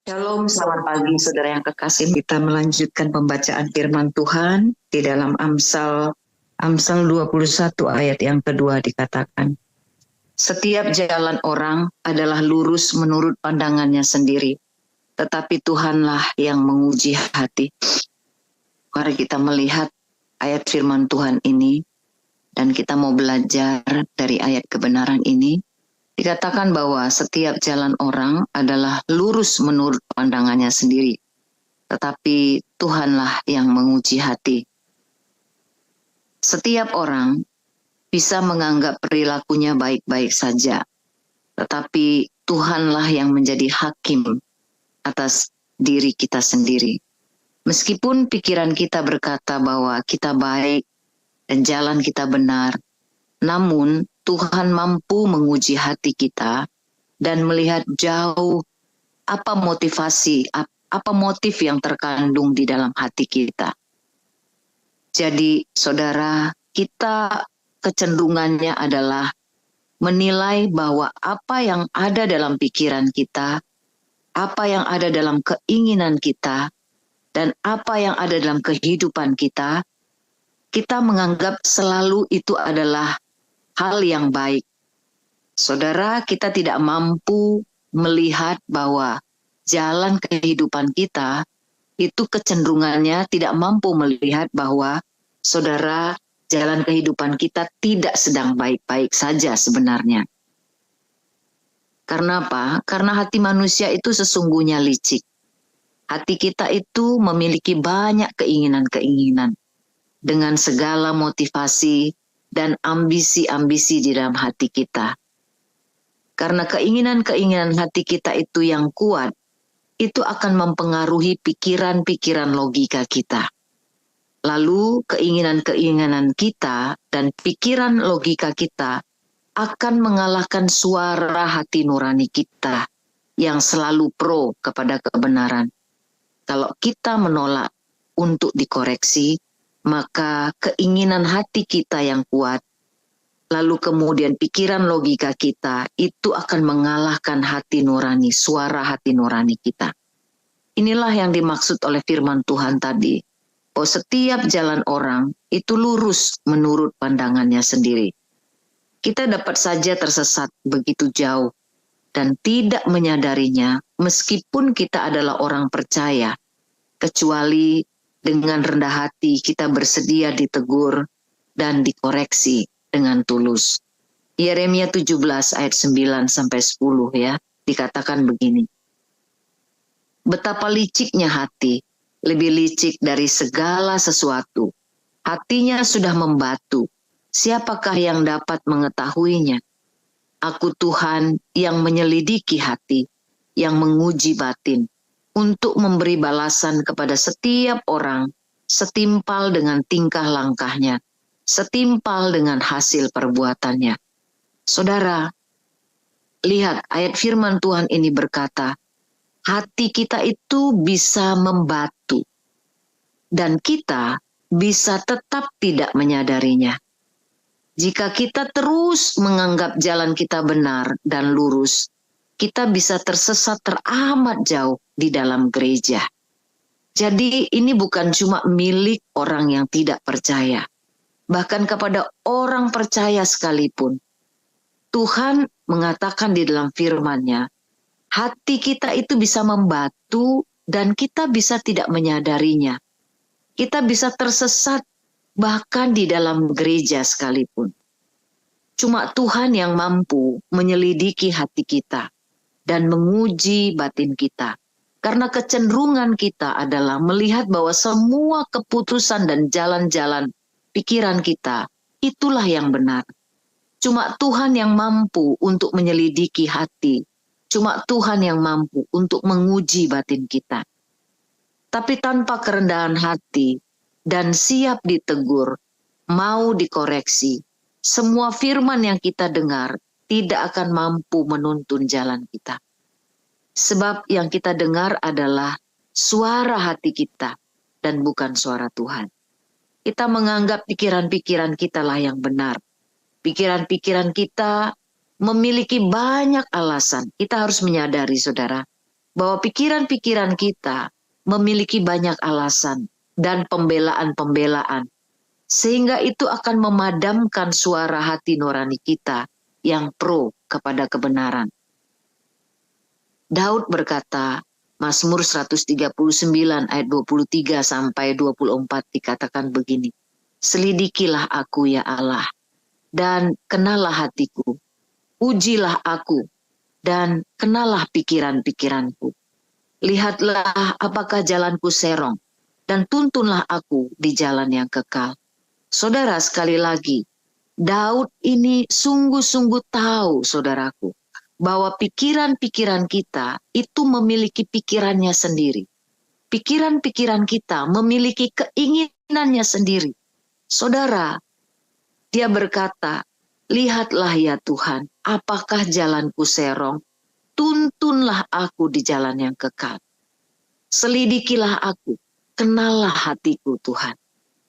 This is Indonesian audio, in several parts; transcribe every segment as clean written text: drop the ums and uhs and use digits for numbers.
Shalom, selamat pagi saudara yang kekasih. Kita melanjutkan pembacaan firman Tuhan di dalam Amsal 21 ayat yang kedua dikatakan, setiap jalan orang adalah lurus menurut pandangannya sendiri, tetapi Tuhanlah yang menguji hati. Mari kita melihat ayat firman Tuhan ini dan kita mau belajar dari ayat kebenaran ini. Dikatakan bahwa setiap jalan orang adalah lurus menurut pandangannya sendiri, tetapi Tuhanlah yang menguji hati. Setiap orang bisa menganggap perilakunya baik-baik saja, tetapi Tuhanlah yang menjadi hakim atas diri kita sendiri. Meskipun pikiran kita berkata bahwa kita baik dan jalan kita benar, namun Tuhan mampu menguji hati kita dan melihat jauh apa motivasi, apa motif yang terkandung di dalam hati kita. Jadi saudara, kita kecenderungannya adalah menilai bahwa apa yang ada dalam pikiran kita, apa yang ada dalam keinginan kita, dan apa yang ada dalam kehidupan kita, kita menganggap selalu itu adalah hal yang baik. Saudara, kita tidak mampu melihat bahwa jalan kehidupan kita itu kecenderungannya tidak mampu melihat bahwa saudara, jalan kehidupan kita tidak sedang baik-baik saja sebenarnya. Karena apa? Karena hati manusia itu sesungguhnya licik. Hati kita itu memiliki banyak keinginan-keinginan dengan segala motivasi dan ambisi-ambisi di dalam hati kita. Karena keinginan-keinginan hati kita itu yang kuat, itu akan mempengaruhi pikiran-pikiran logika kita. Lalu keinginan-keinginan kita dan pikiran logika kita akan mengalahkan suara hati nurani kita yang selalu pro kepada kebenaran. Kalau kita menolak untuk dikoreksi, maka keinginan hati kita yang kuat, lalu kemudian pikiran logika kita itu akan mengalahkan hati nurani, suara hati nurani kita. Inilah yang dimaksud oleh firman Tuhan tadi. Oh, setiap jalan orang itu lurus menurut pandangannya sendiri. Kita dapat saja tersesat begitu jauh dan tidak menyadarinya meskipun kita adalah orang percaya, kecuali dengan rendah hati kita bersedia ditegur dan dikoreksi dengan tulus. Yeremia 17 ayat 9 sampai 10 ya, dikatakan begini. Betapa liciknya hati, lebih licik dari segala sesuatu. Hatinya sudah membatu. Siapakah yang dapat mengetahuinya? Aku Tuhan yang menyelidiki hati, yang menguji batin, untuk memberi balasan kepada setiap orang setimpal dengan tingkah langkahnya, setimpal dengan hasil perbuatannya. Saudara, lihat ayat firman Tuhan ini berkata, hati kita itu bisa membatu dan kita bisa tetap tidak menyadarinya. Jika kita terus menganggap jalan kita benar dan lurus, kita bisa tersesat teramat jauh di dalam gereja. Jadi ini bukan cuma milik orang yang tidak percaya. Bahkan kepada orang percaya sekalipun. Tuhan mengatakan di dalam firman-Nya, hati kita itu bisa membatu dan kita bisa tidak menyadarinya. Kita bisa tersesat bahkan di dalam gereja sekalipun. Cuma Tuhan yang mampu menyelidiki hati kita dan menguji batin kita. Karena kecenderungan kita adalah melihat bahwa semua keputusan dan jalan-jalan pikiran kita, itulah yang benar. Cuma Tuhan yang mampu untuk menyelidiki hati. Cuma Tuhan yang mampu untuk menguji batin kita. Tapi tanpa kerendahan hati dan siap ditegur, mau dikoreksi, semua firman yang kita dengar tidak akan mampu menuntun jalan kita. Sebab yang kita dengar adalah suara hati kita dan bukan suara Tuhan. Kita menganggap pikiran-pikiran kita lah yang benar. Pikiran-pikiran kita memiliki banyak alasan. Kita harus menyadari, saudara, bahwa pikiran-pikiran kita memiliki banyak alasan dan pembelaan-pembelaan, sehingga itu akan memadamkan suara hati nurani kita yang pro kepada kebenaran. Daud berkata, Mazmur 139 ayat 23 sampai 24 dikatakan begini, "Selidikilah aku ya Allah, dan kenalah hatiku. Ujilah aku, dan kenalah pikiran-pikiranku. Lihatlah apakah jalanku serong, dan tuntunlah aku di jalan yang kekal." Saudara, sekali lagi, Daud ini sungguh-sungguh tahu, saudaraku, bahwa pikiran-pikiran kita itu memiliki pikirannya sendiri. Pikiran-pikiran kita memiliki keinginannya sendiri. Saudara, dia berkata, "Lihatlah ya Tuhan, apakah jalanku serong, tuntunlah aku di jalan yang kekal. Selidikilah aku, kenalah hatiku Tuhan."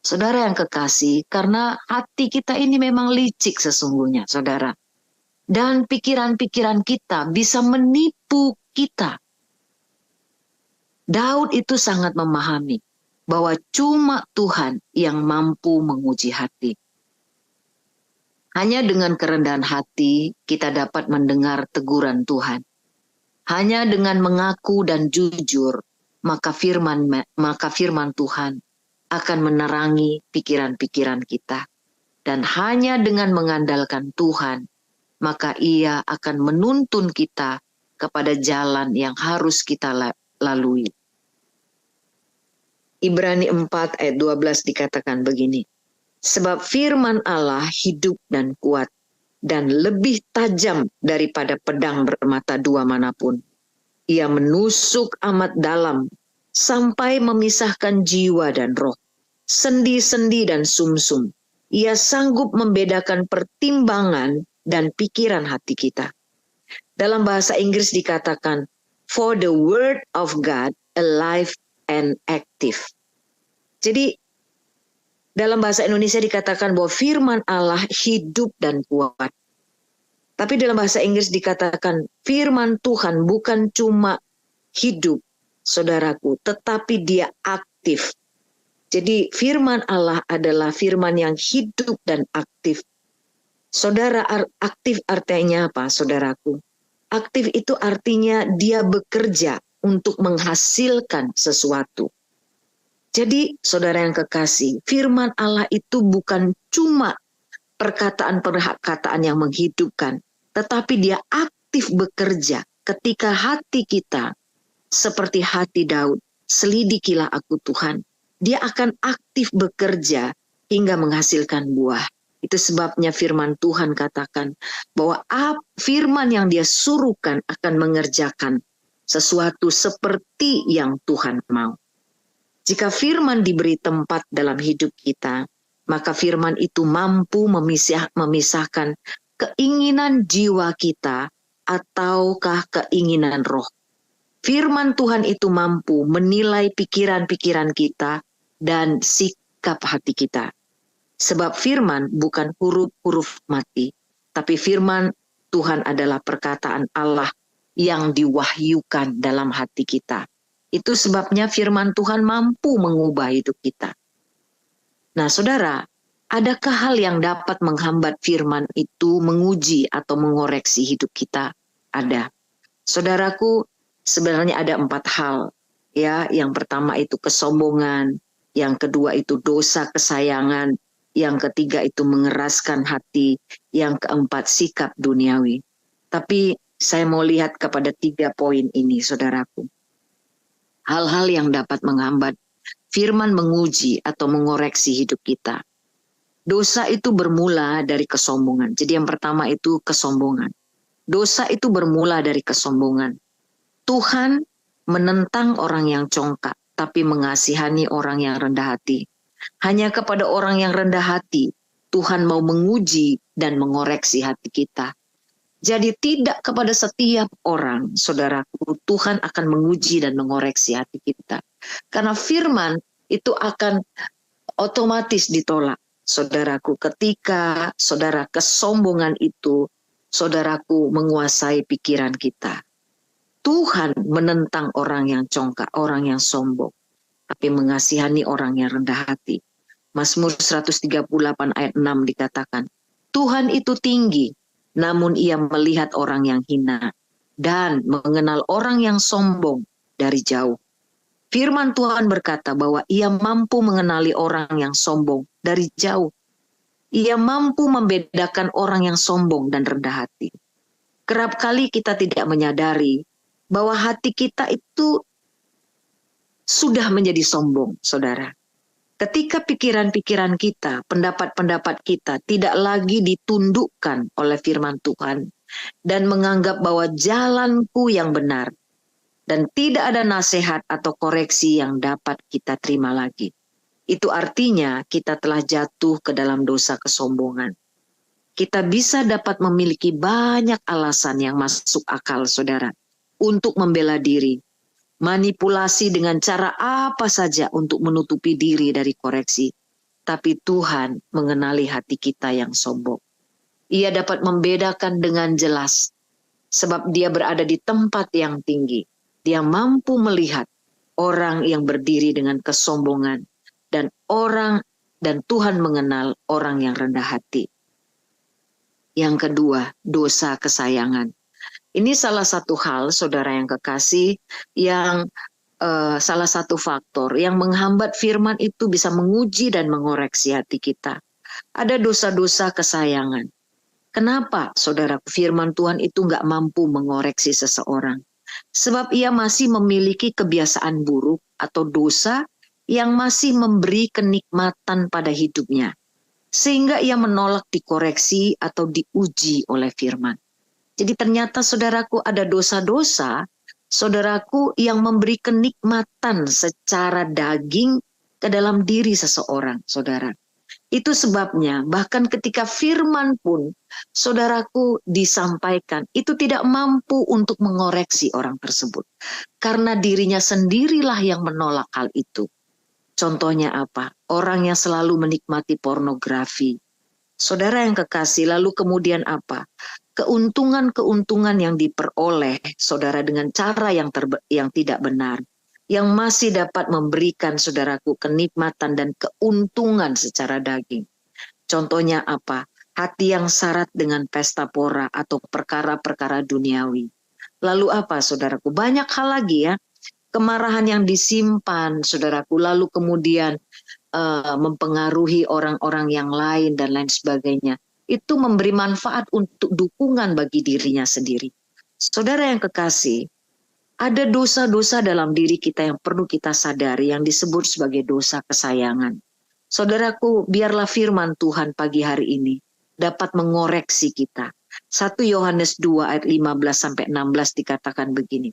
Saudara yang kekasih, karena hati kita ini memang licik sesungguhnya, saudara. Dan pikiran-pikiran kita bisa menipu kita. Daud itu sangat memahami bahwa cuma Tuhan yang mampu menguji hati. Hanya dengan kerendahan hati kita dapat mendengar teguran Tuhan. Hanya dengan mengaku dan jujur, maka firman Tuhan akan menerangi pikiran-pikiran kita. Dan hanya dengan mengandalkan Tuhan, maka Ia akan menuntun kita kepada jalan yang harus kita lalui. Ibrani 4 ayat 12 dikatakan begini, "Sebab firman Allah hidup dan kuat, dan lebih tajam daripada pedang bermata dua manapun. Ia menusuk amat dalam, sampai memisahkan jiwa dan roh, sendi-sendi dan sumsum. Ia sanggup membedakan pertimbangan dan pikiran hati kita." Dalam bahasa Inggris dikatakan, "For the word of God alive and active." Jadi dalam bahasa Indonesia dikatakan bahwa firman Allah hidup dan kuat. Tapi dalam bahasa Inggris dikatakan firman Tuhan bukan cuma hidup, saudaraku, tetapi dia aktif. Jadi firman Allah adalah firman yang hidup dan aktif. Saudara, aktif artinya apa, saudaraku? Aktif itu artinya dia bekerja untuk menghasilkan sesuatu. Jadi, saudara yang kekasih, firman Allah itu bukan cuma perkataan-perkataan yang menghidupkan, tetapi dia aktif bekerja ketika hati kita, seperti hati Daud, "Selidikilah aku Tuhan." Dia akan aktif bekerja hingga menghasilkan buah. Itu sebabnya firman Tuhan katakan bahwa firman yang dia suruhkan akan mengerjakan sesuatu seperti yang Tuhan mau. Jika firman diberi tempat dalam hidup kita, maka firman itu mampu memisahkan keinginan jiwa kita ataukah keinginan roh. Firman Tuhan itu mampu menilai pikiran-pikiran kita dan sikap hati kita. Sebab firman bukan huruf-huruf mati, tapi firman Tuhan adalah perkataan Allah yang diwahyukan dalam hati kita. Itu sebabnya firman Tuhan mampu mengubah hidup kita. Nah, saudara, adakah hal yang dapat menghambat firman itu menguji atau mengoreksi hidup kita? Ada. Saudaraku, sebenarnya ada 4 hal. Ya, yang pertama itu kesombongan, yang kedua itu dosa kesayangan, yang ketiga itu mengeraskan hati, yang keempat sikap duniawi. Tapi saya mau lihat kepada 3 poin ini, saudaraku. Hal-hal yang dapat menghambat firman menguji atau mengoreksi hidup kita. Dosa itu bermula dari kesombongan. Jadi yang pertama itu kesombongan. Dosa itu bermula dari kesombongan. Tuhan menentang orang yang congkak, tapi mengasihani orang yang rendah hati. Hanya kepada orang yang rendah hati, Tuhan mau menguji dan mengoreksi hati kita. Jadi tidak kepada setiap orang, saudaraku, Tuhan akan menguji dan mengoreksi hati kita. Karena firman itu akan otomatis ditolak, saudaraku, ketika kesombongan itu, saudaraku, menguasai pikiran kita. Tuhan menentang orang yang congkak, orang yang sombong, tapi mengasihani orang yang rendah hati. Mazmur 138 ayat 6 dikatakan, Tuhan itu tinggi, namun ia melihat orang yang hina dan mengenal orang yang sombong dari jauh. Firman Tuhan berkata bahwa ia mampu mengenali orang yang sombong dari jauh. Ia mampu membedakan orang yang sombong dan rendah hati. Kerap kali kita tidak menyadari bahwa hati kita itu sudah menjadi sombong, saudara. Ketika pikiran-pikiran kita, pendapat-pendapat kita tidak lagi ditundukkan oleh firman Tuhan dan menganggap bahwa jalanku yang benar dan tidak ada nasihat atau koreksi yang dapat kita terima lagi. Itu artinya kita telah jatuh ke dalam dosa kesombongan. Kita bisa dapat memiliki banyak alasan yang masuk akal, saudara, untuk membela diri, manipulasi dengan cara apa saja untuk menutupi diri dari koreksi. Tapi Tuhan mengenali hati kita yang sombong. Ia dapat membedakan dengan jelas, sebab dia berada di tempat yang tinggi. Dia mampu melihat orang yang berdiri dengan kesombongan, dan Tuhan mengenal orang yang rendah hati. Yang kedua, dosa kesayangan. Ini salah satu hal, saudara yang kekasih, yang salah satu faktor yang menghambat firman itu bisa menguji dan mengoreksi hati kita. Ada dosa-dosa kesayangan. Kenapa, saudara, firman Tuhan itu nggak mampu mengoreksi seseorang? Sebab ia masih memiliki kebiasaan buruk atau dosa yang masih memberi kenikmatan pada hidupnya. Sehingga ia menolak dikoreksi atau diuji oleh firman. Jadi ternyata saudaraku ada dosa-dosa, saudaraku, yang memberi kenikmatan secara daging ke dalam diri seseorang, saudara. Itu sebabnya bahkan ketika firman pun, saudaraku, disampaikan, itu tidak mampu untuk mengoreksi orang tersebut. Karena dirinya sendirilah yang menolak hal itu. Contohnya apa? Orang yang selalu menikmati pornografi. Saudara yang kekasih, lalu kemudian apa? Keuntungan-keuntungan yang diperoleh saudara dengan cara yang tidak benar, yang masih dapat memberikan saudaraku kenikmatan dan keuntungan secara daging. Contohnya apa? Hati yang syarat dengan pesta pora atau perkara-perkara duniawi. Lalu apa, saudaraku? Banyak hal lagi ya. Kemarahan yang disimpan, saudaraku, lalu kemudian mempengaruhi orang-orang yang lain dan lain sebagainya. Itu memberi manfaat untuk dukungan bagi dirinya sendiri. Saudara yang kekasih, ada dosa-dosa dalam diri kita yang perlu kita sadari yang disebut sebagai dosa kesayangan. Saudaraku, biarlah firman Tuhan pagi hari ini dapat mengoreksi kita. 1 Yohanes 2 ayat 15-16 dikatakan begini.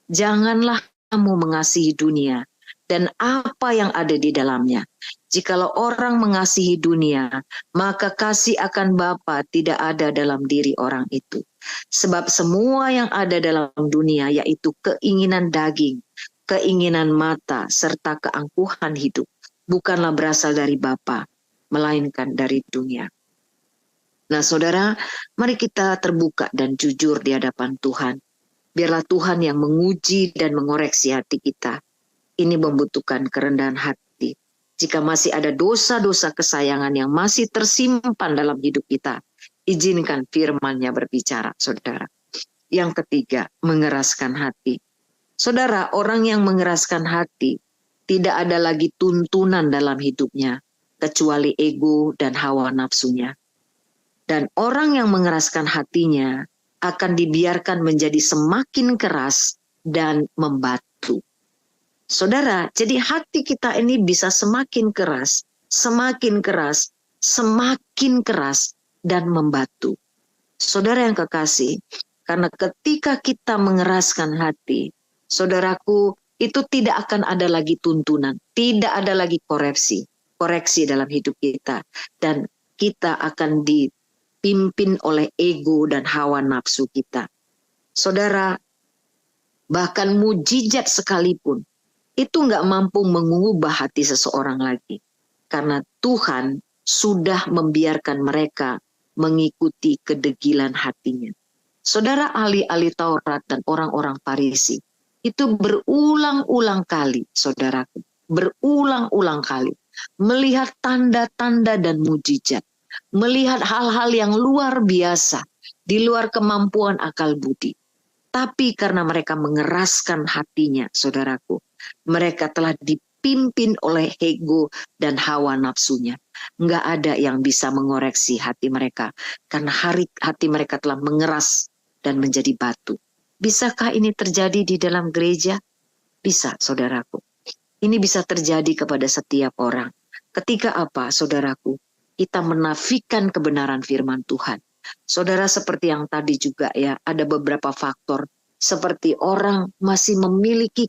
Janganlah kamu mengasihi dunia dan apa yang ada di dalamnya. Jikalau orang mengasihi dunia, maka kasih akan Bapa tidak ada dalam diri orang itu. Sebab semua yang ada dalam dunia, yaitu keinginan daging, keinginan mata, serta keangkuhan hidup, bukanlah berasal dari Bapa, melainkan dari dunia. Nah saudara, mari kita terbuka dan jujur di hadapan Tuhan. Biarlah Tuhan yang menguji dan mengoreksi hati kita. Ini membutuhkan kerendahan hati. Jika masih ada dosa-dosa kesayangan yang masih tersimpan dalam hidup kita, izinkan firman-Nya berbicara, saudara. Yang ketiga, mengeraskan hati. Saudara, orang yang mengeraskan hati, tidak ada lagi tuntunan dalam hidupnya, kecuali ego dan hawa nafsunya. Dan orang yang mengeraskan hatinya, akan dibiarkan menjadi semakin keras dan membatu. Saudara, jadi hati kita ini bisa semakin keras, semakin keras, semakin keras, dan membatu. Saudara yang kekasih, karena ketika kita mengeraskan hati, saudaraku, itu tidak akan ada lagi tuntunan, tidak ada lagi koreksi dalam hidup kita. Dan kita akan dipimpin oleh ego dan hawa nafsu kita. Saudara, bahkan mujizat sekalipun, itu nggak mampu mengubah hati seseorang lagi. Karena Tuhan sudah membiarkan mereka mengikuti kedegilan hatinya. Saudara, ahli-ahli Taurat dan orang-orang Farisi itu berulang-ulang kali, saudaraku, berulang-ulang kali melihat tanda-tanda dan mujizat, melihat hal-hal yang luar biasa di luar kemampuan akal budi. Tapi karena mereka mengeraskan hatinya, saudaraku, mereka telah dipimpin oleh ego dan hawa nafsunya. Nggak ada yang bisa mengoreksi hati mereka, karena hati mereka telah mengeras dan menjadi batu. Bisakah ini terjadi di dalam gereja? Bisa, saudaraku. Ini bisa terjadi kepada setiap orang. Ketika apa, saudaraku? Kita menafikan kebenaran firman Tuhan. Saudara, seperti yang tadi juga ya, ada beberapa faktor seperti orang masih memiliki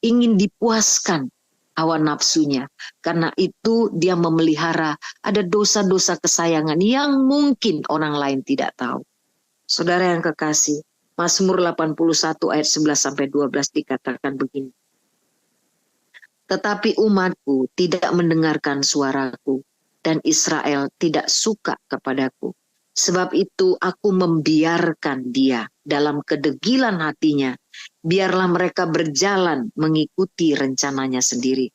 ingin dipuaskan hawa nafsunya. Karena itu dia memelihara ada dosa-dosa kesayangan yang mungkin orang lain tidak tahu. Saudara yang kekasih, Mazmur 81 ayat 11 sampai 12 dikatakan begini. Tetapi umatku tidak mendengarkan suaraku dan Israel tidak suka kepadaku. Sebab itu aku membiarkan dia dalam kedegilan hatinya. Biarlah mereka berjalan mengikuti rencananya sendiri.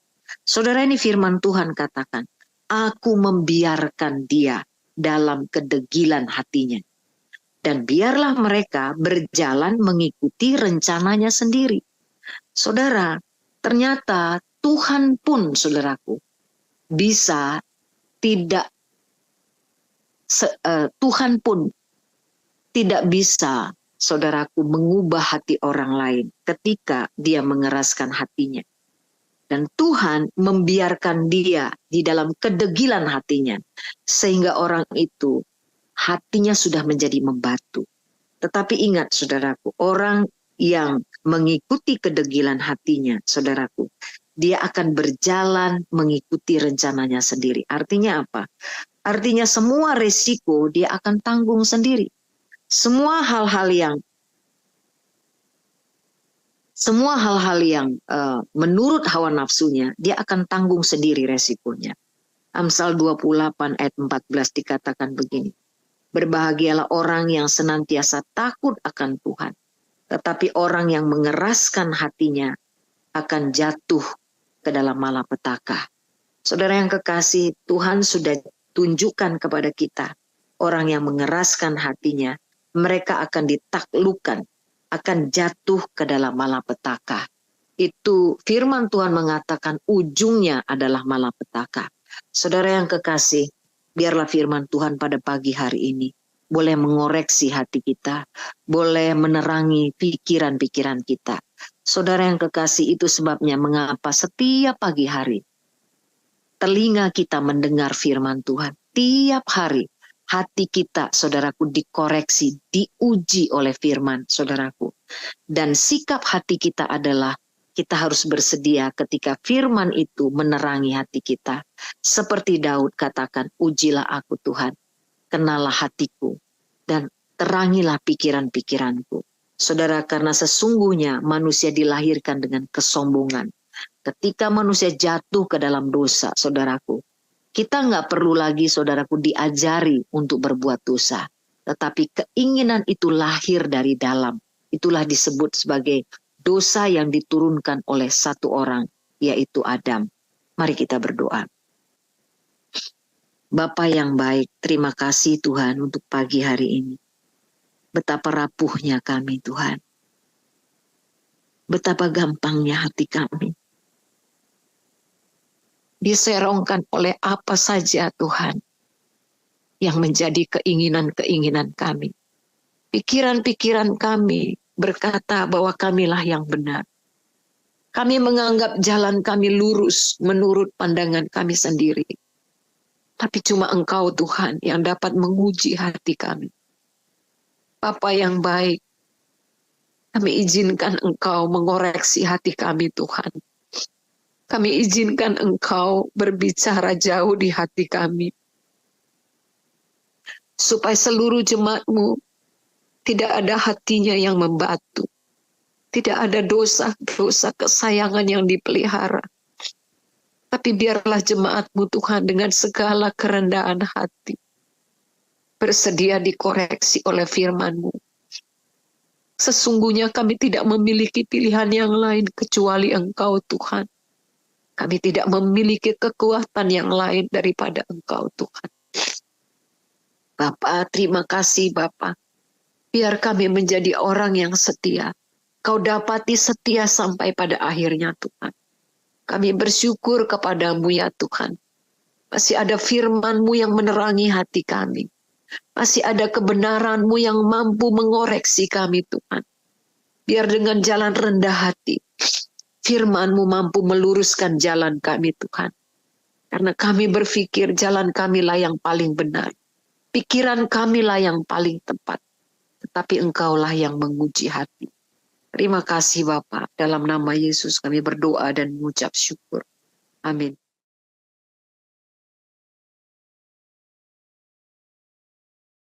Saudara, ini firman Tuhan katakan, aku membiarkan dia dalam kedegilan hatinya. Dan biarlah mereka berjalan mengikuti rencananya sendiri. Saudara, ternyata Tuhan pun, saudaraku, bisa tidak Tuhan pun tidak bisa, saudaraku, mengubah hati orang lain ketika dia mengeraskan hatinya. Dan Tuhan membiarkan dia di dalam kedegilan hatinya, sehingga orang itu hatinya sudah menjadi membatu. Tetapi ingat, saudaraku, orang yang mengikuti kedegilan hatinya, saudaraku, dia akan berjalan mengikuti rencananya sendiri. Artinya apa? Artinya semua resiko dia akan tanggung sendiri. Semua hal-hal yang menurut hawa nafsunya, dia akan tanggung sendiri resikonya. Amsal 28 ayat 14 dikatakan begini. Berbahagialah orang yang senantiasa takut akan Tuhan. Tetapi orang yang mengeraskan hatinya akan jatuh ke dalam malapetaka. Saudara yang kekasih, Tuhan sudah tunjukkan kepada kita, orang yang mengeraskan hatinya, mereka akan ditaklukkan, akan jatuh ke dalam malapetaka. Itu firman Tuhan mengatakan ujungnya adalah malapetaka. Saudara yang kekasih, biarlah firman Tuhan pada pagi hari ini boleh mengoreksi hati kita, boleh menerangi pikiran-pikiran kita. Saudara yang kekasih, itu sebabnya mengapa setiap pagi hari telinga kita mendengar firman Tuhan. Tiap hari hati kita, saudaraku, dikoreksi, diuji oleh firman, saudaraku. Dan sikap hati kita adalah kita harus bersedia ketika firman itu menerangi hati kita. Seperti Daud katakan, ujilah aku Tuhan, kenalah hatiku, dan terangilah pikiran-pikiranku. Saudara, karena sesungguhnya manusia dilahirkan dengan kesombongan. Ketika manusia jatuh ke dalam dosa, saudaraku, kita nggak perlu lagi, saudaraku, diajari untuk berbuat dosa. Tetapi keinginan itu lahir dari dalam. Itulah disebut sebagai dosa yang diturunkan oleh satu orang, yaitu Adam. Mari kita berdoa. Bapa yang baik, terima kasih Tuhan untuk pagi hari ini. Betapa rapuhnya kami Tuhan. Betapa gampangnya hati kami. Diserongkan oleh apa saja Tuhan yang menjadi keinginan-keinginan kami. Pikiran-pikiran kami berkata bahwa kamilah yang benar. Kami menganggap jalan kami lurus menurut pandangan kami sendiri. Tapi cuma Engkau Tuhan yang dapat menguji hati kami. Bapa yang baik, kami izinkan Engkau mengoreksi hati kami Tuhan. Kami izinkan Engkau berbicara jauh di hati kami. Supaya seluruh jemaat-Mu tidak ada hatinya yang membatu. Tidak ada dosa-dosa kesayangan yang dipelihara. Tapi biarlah jemaat-Mu Tuhan dengan segala kerendahan hati bersedia dikoreksi oleh firman-Mu. Sesungguhnya kami tidak memiliki pilihan yang lain kecuali Engkau, Tuhan. Kami tidak memiliki kekuatan yang lain daripada Engkau, Tuhan. Bapa, terima kasih Bapa. Biar kami menjadi orang yang setia. Kau dapati setia sampai pada akhirnya, Tuhan. Kami bersyukur kepadamu ya Tuhan. Masih ada firman-Mu yang menerangi hati kami. Masih ada kebenaran-Mu yang mampu mengoreksi kami, Tuhan. Biar dengan jalan rendah hati, firman-Mu mampu meluruskan jalan kami, Tuhan. Karena kami berpikir jalan kamilah yang paling benar. Pikiran kamilah yang paling tepat. Tetapi Engkaulah yang menguji hati. Terima kasih Bapa. Dalam nama Yesus kami berdoa dan mengucap syukur. Amin.